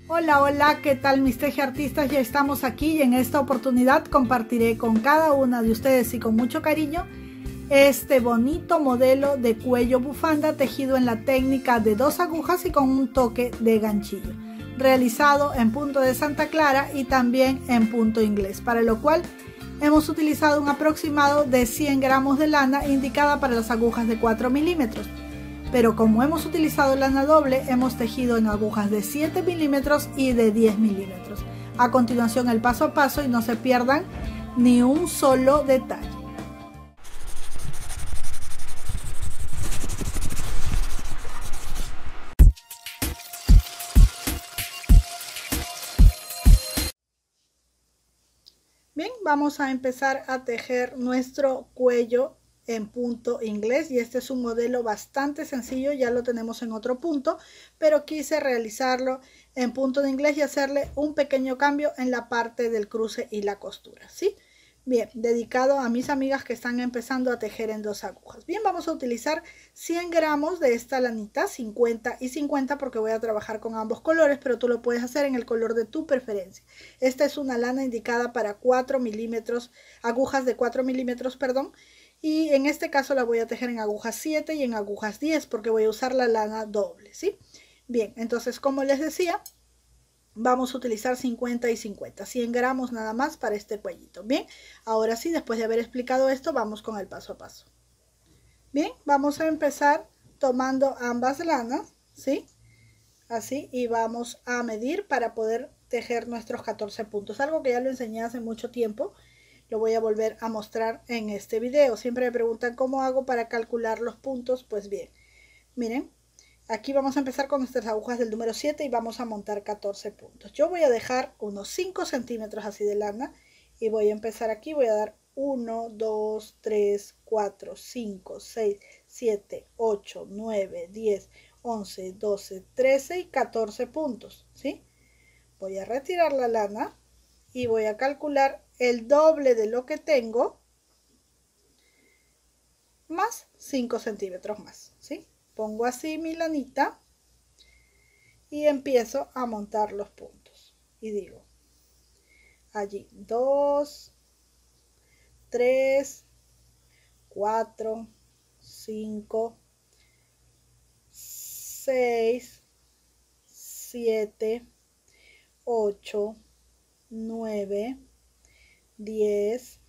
Hola, hola, ¿qué tal mis tejiartistas? Ya estamos aquí y en esta oportunidad compartiré con cada una de ustedes y con mucho cariño este bonito modelo de cuello bufanda tejido en la técnica de 2 agujas y con un toque de ganchillo, realizado en punto de Santa Clara y también en punto inglés, para lo cual hemos utilizado un aproximado de 100 gramos de lana indicada para las agujas de 4 milímetros. Pero como hemos utilizado lana doble, hemos tejido en agujas de 7 milímetros y de 10 milímetros. A continuación el paso a paso y no se pierdan ni un solo detalle. Bien, vamos a empezar a tejer nuestro cuello en punto inglés y este es un modelo bastante sencillo, ya lo tenemos en otro punto, pero quise realizarlo en punto de inglés y hacerle un pequeño cambio en la parte del cruce y la costura, ¿sí? Bien, dedicado a mis amigas que están empezando a tejer en 2 agujas. Bien, vamos a utilizar 100 gramos de esta lanita, 50 y 50 porque voy a trabajar con ambos colores, pero tú lo puedes hacer en el color de tu preferencia. Esta es una lana indicada para 4 milímetros, agujas de 4 milímetros, perdón, y en este caso la voy a tejer en agujas 7 y en agujas 10 porque voy a usar la lana doble, ¿sí? Bien, entonces como les decía, vamos a utilizar 50 y 50, 100 gramos nada más para este cuellito. Bien, ahora sí, después de haber explicado esto, vamos con el paso a paso. Bien, vamos a empezar tomando ambas lanas, ¿sí? Así, y vamos a medir para poder tejer nuestros 14 puntos. Algo que ya lo enseñé hace mucho tiempo, lo voy a volver a mostrar en este video. Siempre me preguntan cómo hago para calcular los puntos. Pues bien, miren. Aquí vamos a empezar con nuestras agujas del número 7 y vamos a montar 14 puntos. Yo voy a dejar unos 5 centímetros así de lana y voy a empezar aquí. Voy a dar 1, 2, 3, 4, 5, 6, 7, 8, 9, 10, 11, 12, 13 y 14 puntos, ¿sí? Voy a retirar la lana y voy a calcular el doble de lo que tengo más 5 centímetros más, ¿sí? Pongo así mi lanita y empiezo a montar los puntos. Y digo, allí 2, 3, 4, 5, 6, 7, 8, 9, 10,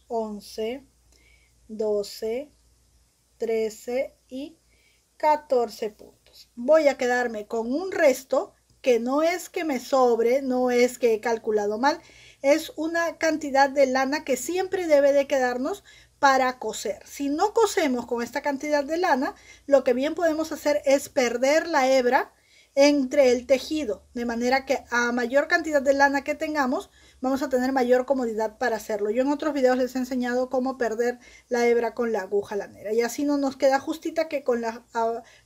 11, 12, 13 y 14 puntos. Voy a quedarme con un resto que no es que me sobre, no es que he calculado mal, es una cantidad de lana que siempre debe de quedarnos para coser. Si no cosemos con esta cantidad de lana, lo que bien podemos hacer es perder la hebra entre el tejido, de manera que a mayor cantidad de lana que tengamos, vamos a tener mayor comodidad para hacerlo. Yo en otros videos les he enseñado cómo perder la hebra con la aguja lanera y así no nos queda justita, que con la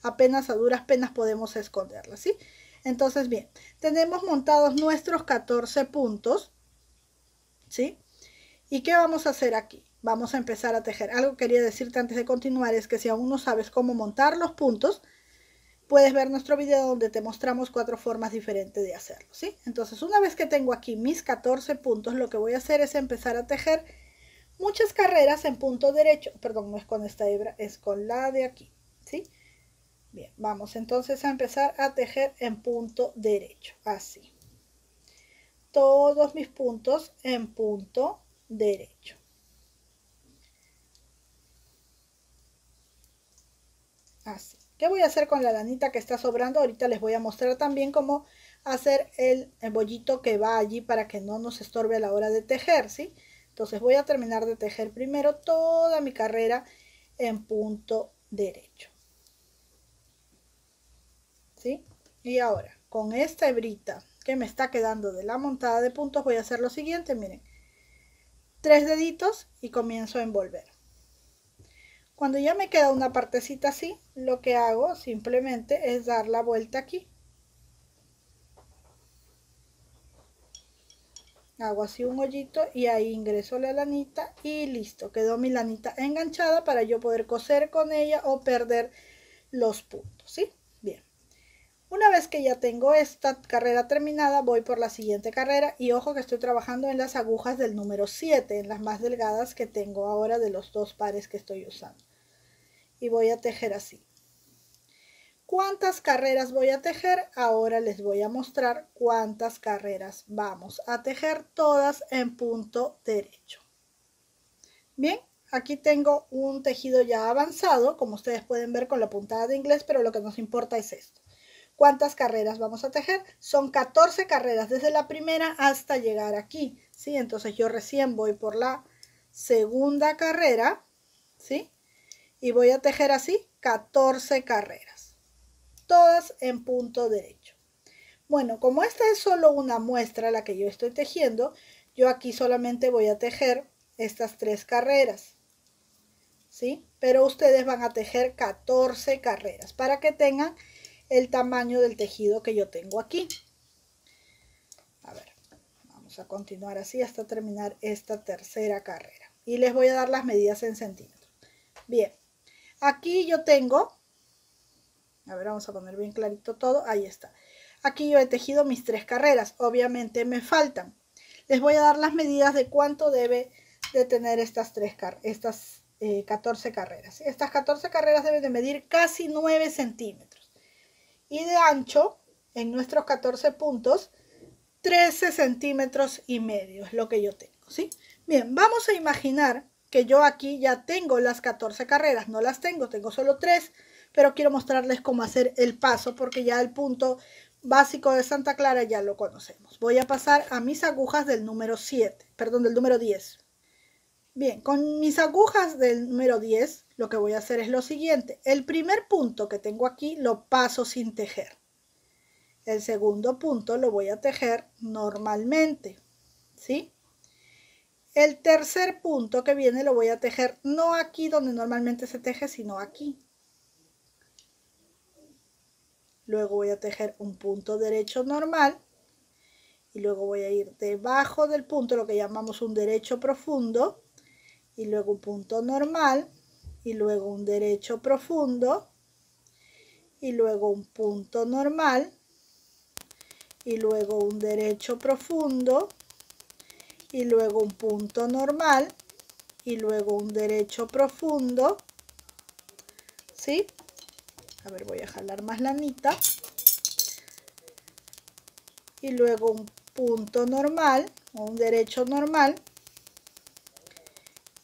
apenas a duras penas podemos esconderla, ¿sí? Entonces bien, tenemos montados nuestros 14 puntos, ¿sí? ¿Y qué vamos a hacer aquí? Vamos a empezar a tejer. Algo que quería decirte antes de continuar es que si aún no sabes cómo montar los puntos, puedes ver nuestro video donde te mostramos 4 formas diferentes de hacerlo, ¿sí? Entonces, una vez que tengo aquí mis 14 puntos, lo que voy a hacer es empezar a tejer muchas carreras en punto derecho. Perdón, no es con esta hebra, es con la de aquí, ¿sí? Bien, vamos entonces a empezar a tejer en punto derecho, así. Todos mis puntos en punto derecho. Así. ¿Qué voy a hacer con la lanita que está sobrando? Ahorita les voy a mostrar también cómo hacer el bollito que va allí para que no nos estorbe a la hora de tejer, ¿sí? Entonces voy a terminar de tejer primero toda mi carrera en punto derecho, ¿sí? Y ahora, con esta hebrita que me está quedando de la montada de puntos, voy a hacer lo siguiente, miren. 3 deditos y comienzo a envolver. Cuando ya me queda una partecita así, lo que hago simplemente es dar la vuelta aquí. Hago así un hoyito y ahí ingreso la lanita y listo. Quedó mi lanita enganchada para yo poder coser con ella o perder los puntos, ¿sí? Bien. Una vez que ya tengo esta carrera terminada, voy por la siguiente carrera y ojo que estoy trabajando en las agujas del número 7, en las más delgadas que tengo ahora de los dos pares que estoy usando. Y voy a tejer así. ¿Cuántas carreras voy a tejer? Ahora les voy a mostrar cuántas carreras vamos a tejer, todas en punto derecho. Bien, aquí tengo un tejido ya avanzado, como ustedes pueden ver con la puntada de inglés, pero lo que nos importa es esto. ¿Cuántas carreras vamos a tejer? Son 14 carreras desde la primera hasta llegar aquí, ¿sí? Entonces yo recién voy por la segunda carrera, ¿sí? Y voy a tejer así 14 carreras. Todas en punto derecho. Bueno, como esta es solo una muestra la que yo estoy tejiendo, yo aquí solamente voy a tejer estas 3 carreras, ¿sí? Pero ustedes van a tejer 14 carreras para que tengan el tamaño del tejido que yo tengo aquí. A ver, vamos a continuar así hasta terminar esta tercera carrera. Y les voy a dar las medidas en centímetros. Bien, aquí yo tengo... A ver, vamos a poner bien clarito todo. Ahí está. Aquí yo he tejido mis 3 carreras. Obviamente me faltan. Les voy a dar las medidas de cuánto debe de tener estas 14 carreras. Estas 14 carreras deben de medir casi 9 centímetros. Y de ancho, en nuestros 14 puntos, 13 centímetros y medio es lo que yo tengo, ¿sí? Bien, vamos a imaginar que yo aquí ya tengo las 14 carreras. No las tengo, tengo solo 3. Pero quiero mostrarles cómo hacer el paso porque ya el punto básico de Santa Clara ya lo conocemos. Voy a pasar a mis agujas del número 7, perdón, del número 10. Bien, con mis agujas del número 10 lo que voy a hacer es lo siguiente. El primer punto que tengo aquí lo paso sin tejer. El segundo punto lo voy a tejer normalmente, ¿sí? El tercer punto que viene lo voy a tejer no aquí donde normalmente se teje, sino aquí. Luego voy a tejer un punto derecho normal y luego voy a ir debajo del punto, lo que llamamos un derecho profundo, y luego un punto normal y luego un derecho profundo y luego un punto normal y luego un derecho profundo y luego un punto normal y luego un derecho profundo, ¿sí? A ver, voy a jalar más lanita. Y luego un punto normal o un derecho normal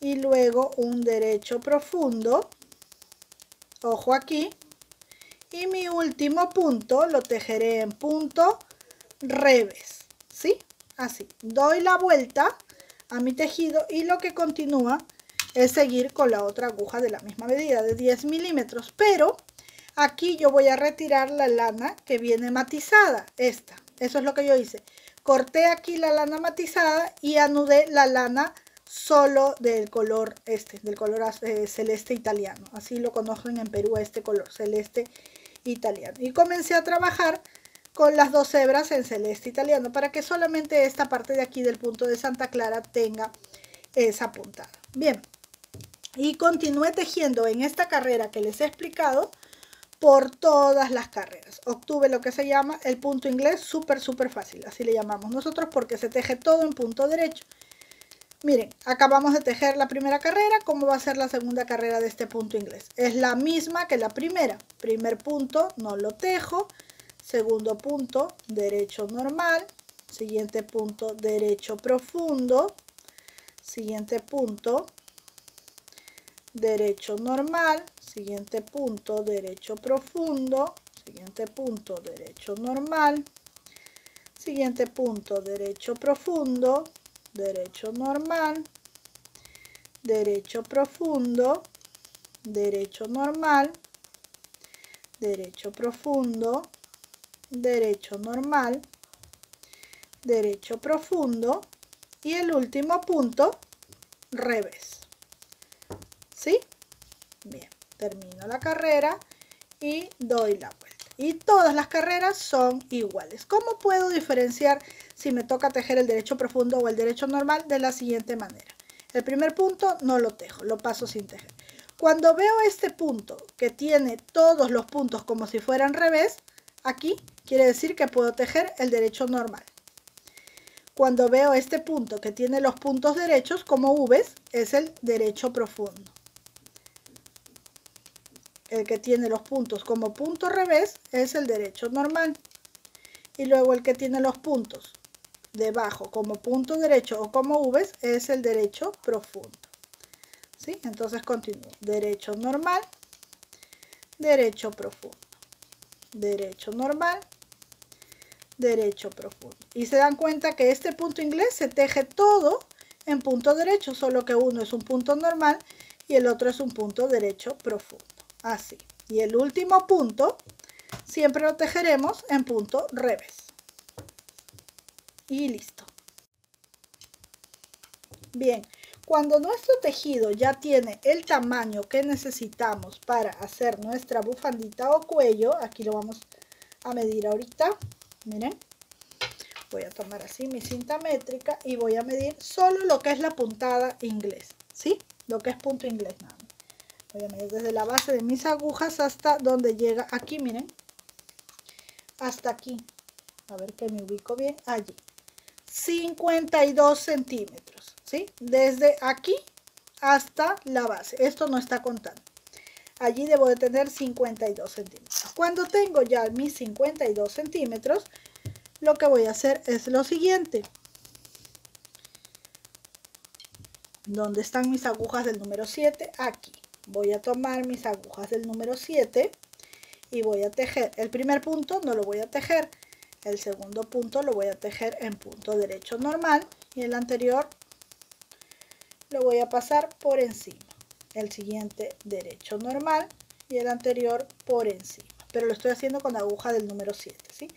y luego un derecho profundo, ojo aquí, y mi último punto lo tejeré en punto revés, ¿sí? Así, doy la vuelta a mi tejido y lo que continúa es seguir con la otra aguja de la misma medida, de 10 milímetros, pero aquí yo voy a retirar la lana que viene matizada, esta. Eso es lo que yo hice. Corté aquí la lana matizada y anudé la lana solo del color celeste italiano. Así lo conocen en Perú, este color celeste italiano. Y comencé a trabajar con las 2 hebras en celeste italiano para que solamente esta parte de aquí del punto de Santa Clara tenga esa puntada. Bien, y continué tejiendo en esta carrera que les he explicado por todas las carreras. Obtuve lo que se llama el punto inglés súper fácil, así le llamamos nosotros porque se teje todo en punto derecho. Miren, acabamos de tejer la primera carrera. ¿Cómo va a ser la segunda carrera de este punto inglés? Es la misma que la primera. Primer punto, no lo tejo. Segundo punto, derecho normal. Siguiente punto, derecho profundo. Siguiente punto, derecho normal. Siguiente punto, derecho profundo. Siguiente punto, derecho normal. Siguiente punto, derecho profundo. Derecho normal, derecho profundo, derecho normal, derecho profundo, derecho normal, derecho profundo y el último punto, revés. ¿Sí? Bien, termino la carrera y doy la vuelta. Y todas las carreras son iguales. ¿Cómo puedo diferenciar si me toca tejer el derecho profundo o el derecho normal? De la siguiente manera. El primer punto no lo tejo, lo paso sin tejer. Cuando veo este punto que tiene todos los puntos como si fueran revés, aquí, quiere decir que puedo tejer el derecho normal. Cuando veo este punto que tiene los puntos derechos como V's, es el derecho profundo. El que tiene los puntos como punto revés es el derecho normal. Y luego el que tiene los puntos debajo como punto derecho o como V's es el derecho profundo. ¿Sí? Entonces continúo. Derecho normal, derecho profundo, derecho normal, derecho profundo. Y se dan cuenta que este punto inglés se teje todo en punto derecho, solo que uno es un punto normal y el otro es un punto derecho profundo. Así. Y el último punto siempre lo tejeremos en punto revés. Y listo. Bien, cuando nuestro tejido ya tiene el tamaño que necesitamos para hacer nuestra bufandita o cuello, aquí lo vamos a medir ahorita, miren, voy a tomar así mi cinta métrica y voy a medir solo lo que es la puntada inglés, ¿sí? Lo que es punto inglés, nada más. Voy a medir desde la base de mis agujas hasta donde llega aquí, miren, hasta aquí, a ver que me ubico bien, allí, 52 centímetros, ¿sí? Desde aquí hasta la base, esto no está contando. Allí debo de tener 52 centímetros. Cuando tengo ya mis 52 centímetros, lo que voy a hacer es lo siguiente. ¿Dónde están mis agujas del número 7? Aquí. Voy a tomar mis agujas del número 7 y voy a tejer. El primer punto no lo voy a tejer. El segundo punto lo voy a tejer en punto derecho normal y el anterior lo voy a pasar por encima. El siguiente derecho normal y el anterior por encima. Pero lo estoy haciendo con la aguja del número 7, ¿sí?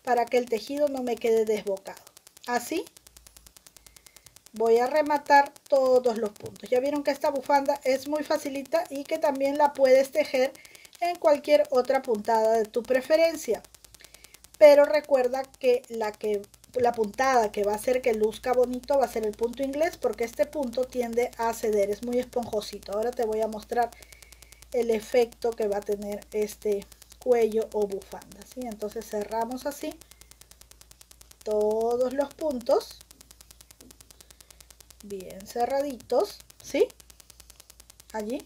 Para que el tejido no me quede desbocado. Así voy a rematar todos los puntos. Ya vieron que esta bufanda es muy facilita y que también la puedes tejer en cualquier otra puntada de tu preferencia. Pero recuerda que la puntada que va a hacer que luzca bonito va a ser el punto inglés, porque este punto tiende a ceder, es muy esponjosito. Ahora te voy a mostrar el efecto que va a tener este cuello o bufanda, ¿sí? Entonces cerramos así todos los puntos bien cerraditos, ¿sí? Allí.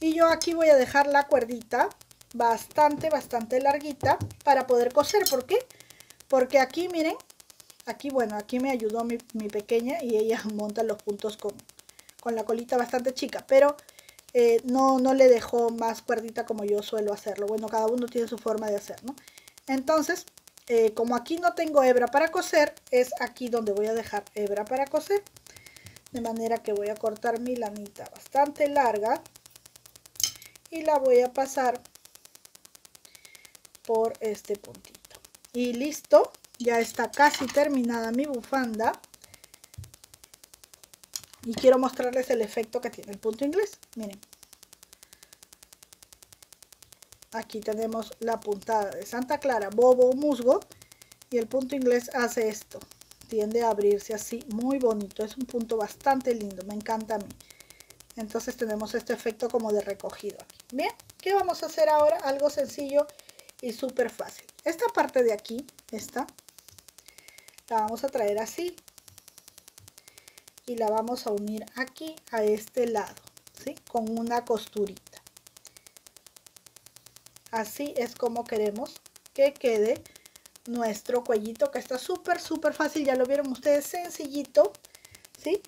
Y yo aquí voy a dejar la cuerdita bastante larguita para poder coser. ¿Por qué? Porque aquí, miren, aquí, bueno, aquí me ayudó mi pequeña y ella monta los puntos con la colita bastante chica, pero no le dejó más cuerdita como yo suelo hacerlo. Bueno, cada uno tiene su forma de hacer, ¿no? Entonces, como aquí no tengo hebra para coser, es aquí donde voy a dejar hebra para coser. De manera que voy a cortar mi lanita bastante larga y la voy a pasar por este puntito. Y listo, ya está casi terminada mi bufanda. Y quiero mostrarles el efecto que tiene el punto inglés. Miren. Aquí tenemos la puntada de Santa Clara, bobo o musgo. Y el punto inglés hace esto. Tiende a abrirse así, muy bonito. Es un punto bastante lindo, me encanta a mí. Entonces tenemos este efecto como de recogido aquí. Bien, ¿qué vamos a hacer ahora? Algo sencillo y súper fácil. Esta parte de aquí, esta, la vamos a traer así. Y la vamos a unir aquí a este lado, ¿sí? Con una costurita. Así es como queremos que quede nuestro cuellito, que está súper fácil. Ya lo vieron ustedes, sencillito, ¿sí?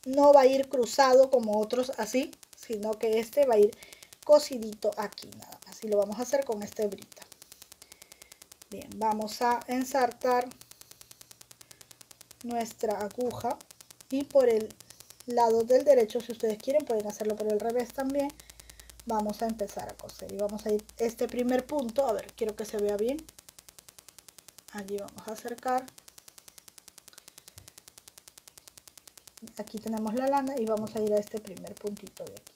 No va a ir cruzado como otros así, sino que este va a ir cosidito aquí nada más. Y lo vamos a hacer con esta hebrita. Bien, vamos a ensartar nuestra aguja y por el lado del derecho, si ustedes quieren pueden hacerlo por el revés también. Vamos a empezar a coser y vamos a ir este primer punto, a ver, quiero que se vea bien. Allí vamos a acercar. Aquí tenemos la lana y vamos a ir a este primer puntito de aquí.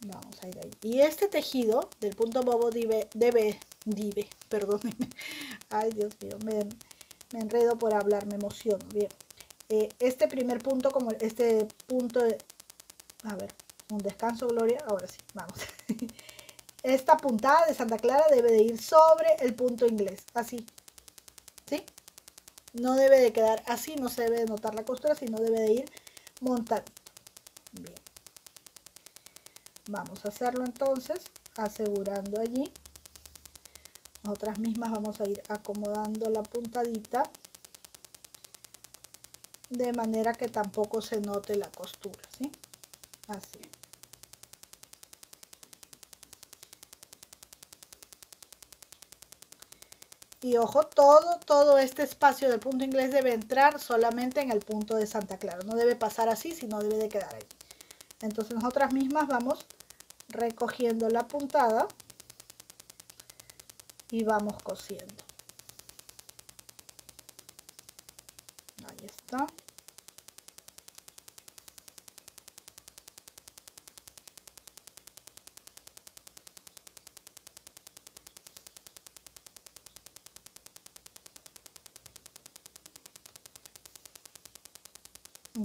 Vamos a ir ahí. Y este tejido del punto bobo perdónenme. Ay, Dios mío, me enredo por hablar, me emociono. Bien. este primer punto, como este punto de, a ver, un descanso, Gloria, ahora sí, vamos. Esta puntada de Santa Clara debe de ir sobre el punto inglés, así, ¿sí? No debe de quedar así, no se debe de notar la costura, sino debe de ir montadito. Bien. Vamos a hacerlo entonces, asegurando allí. Nosotras mismas vamos a ir acomodando la puntadita de manera que tampoco se note la costura, ¿sí? Así. Y ojo, todo este espacio del punto inglés debe entrar solamente en el punto de Santa Clara. No debe pasar así, sino debe de quedar ahí. Entonces nosotras mismas vamos recogiendo la puntada y vamos cosiendo. Ahí está.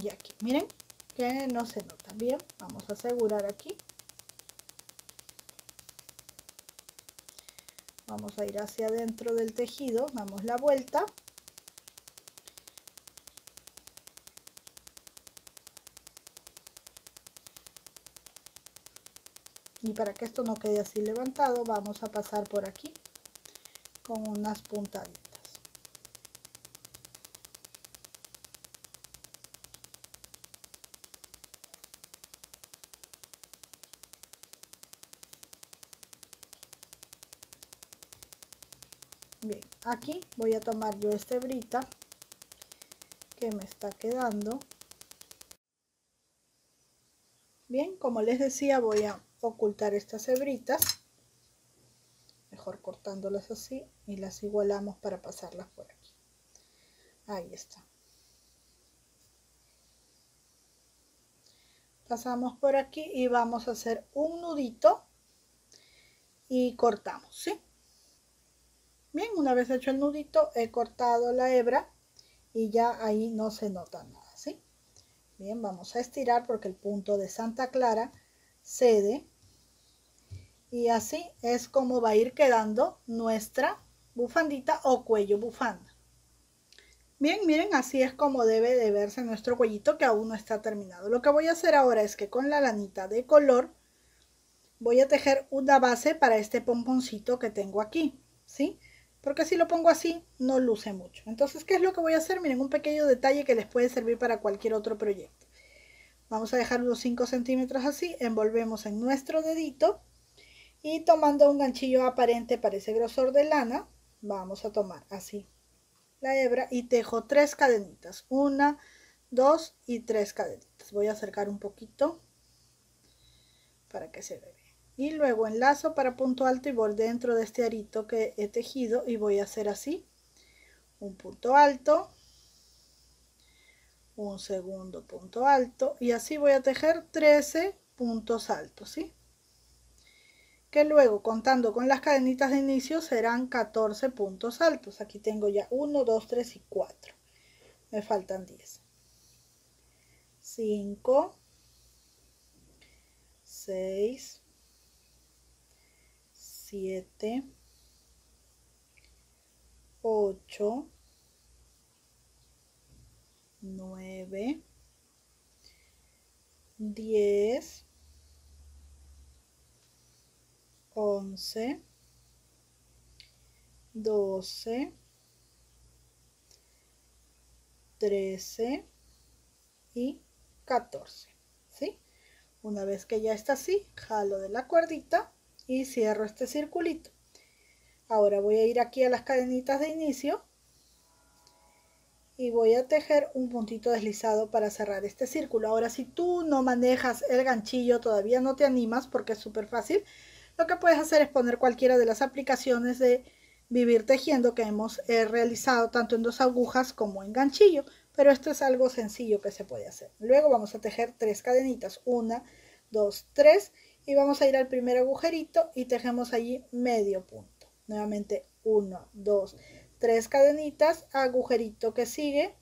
Y aquí, miren que no se nota bien. Vamos a asegurar aquí. Vamos a ir hacia adentro del tejido, damos la vuelta. Y para que esto no quede así levantado, vamos a pasar por aquí con unas puntaditas. Bien, aquí voy a tomar yo esta hebrita que me está quedando. Bien, como les decía, voy a ocultar estas hebritas, mejor cortándolas así, y las igualamos para pasarlas por aquí. Ahí está. Pasamos por aquí y vamos a hacer un nudito y cortamos, ¿sí? Bien, una vez hecho el nudito, he cortado la hebra y ya ahí no se nota nada, ¿sí? Bien, vamos a estirar porque el punto de Santa Clara cede. Y así es como va a ir quedando nuestra bufandita o cuello bufanda. Bien, miren, así es como debe de verse nuestro cuellito, que aún no está terminado. Lo que voy a hacer ahora es que con la lanita de color voy a tejer una base para este pomponcito que tengo aquí, ¿sí? Porque si lo pongo así no luce mucho. Entonces, ¿qué es lo que voy a hacer? Miren, un pequeño detalle que les puede servir para cualquier otro proyecto. Vamos a dejar unos 5 centímetros así, envolvemos en nuestro dedito y tomando un ganchillo aparente para ese grosor de lana, vamos a tomar así la hebra y tejo 3 cadenitas, 1, 2 y 3 cadenitas. Voy a acercar un poquito para que se vea. Y luego enlazo para punto alto y voy dentro de este arito que he tejido y voy a hacer así un punto alto, un segundo punto alto y así voy a tejer 13 puntos altos, ¿sí? Que luego contando con las cadenitas de inicio serán 14 puntos altos. Aquí tengo ya 1, 2, 3 y 4. Me faltan 10. 5, 6, 7, 8, 9, 10, 11, 12, 13 y 14, ¿sí? Una vez que ya está así, jalo de la cuerdita y cierro este circulito. Ahora voy a ir aquí a las cadenitas de inicio y voy a tejer un puntito deslizado para cerrar este círculo. Ahora, si tú no manejas el ganchillo, todavía no te animas porque es súper fácil, lo que puedes hacer es poner cualquiera de las aplicaciones de Vivir Tejiendo que hemos realizado tanto en 2 agujas como en ganchillo, pero esto es algo sencillo que se puede hacer. Luego vamos a tejer 3 cadenitas, 1, 2, 3 y vamos a ir al primer agujerito y tejemos allí medio punto. Nuevamente 1, 2, 3 cadenitas, agujerito que sigue,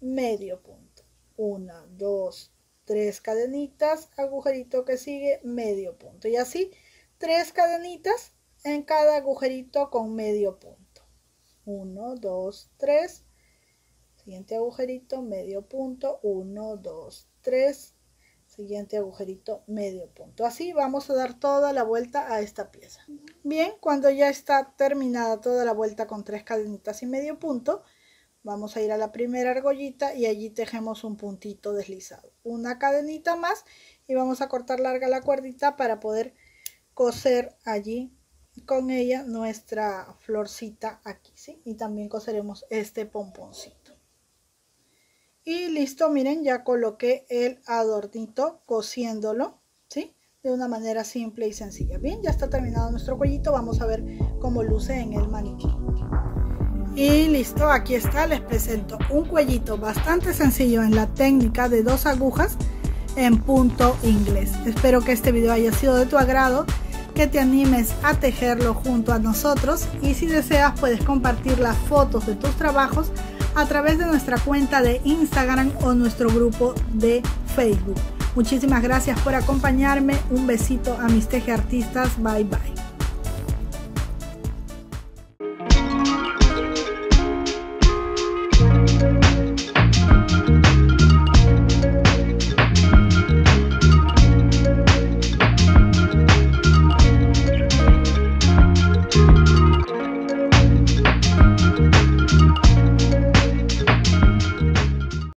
medio punto. 1, 2, 3 cadenitas, agujerito que sigue, medio punto. Y así 3 cadenitas en cada agujerito con medio punto. 1, 2, 3. Siguiente agujerito, medio punto. 1, 2, 3. Siguiente agujerito, medio punto. Así vamos a dar toda la vuelta a esta pieza. Bien, cuando ya está terminada toda la vuelta con 3 cadenitas y medio punto, vamos a ir a la primera argollita y allí tejemos un puntito deslizado. Una cadenita más y vamos a cortar larga la cuerdita para poder coser allí con ella nuestra florcita aquí, ¿sí? Y también coseremos este pomponcito. Y listo, miren, ya coloqué el adornito cosiéndolo, ¿sí? De una manera simple y sencilla. Bien, ya está terminado nuestro cuellito. Vamos a ver cómo luce en el maniquí. Y listo, aquí está. Les presento un cuellito bastante sencillo en la técnica de 2 agujas en punto inglés. Espero que este video haya sido de tu agrado, que te animes a tejerlo junto a nosotros. Y si deseas, puedes compartir las fotos de tus trabajos a través de nuestra cuenta de Instagram o nuestro grupo de Facebook. Muchísimas gracias por acompañarme. Un besito a mis tejeartistas. Bye bye.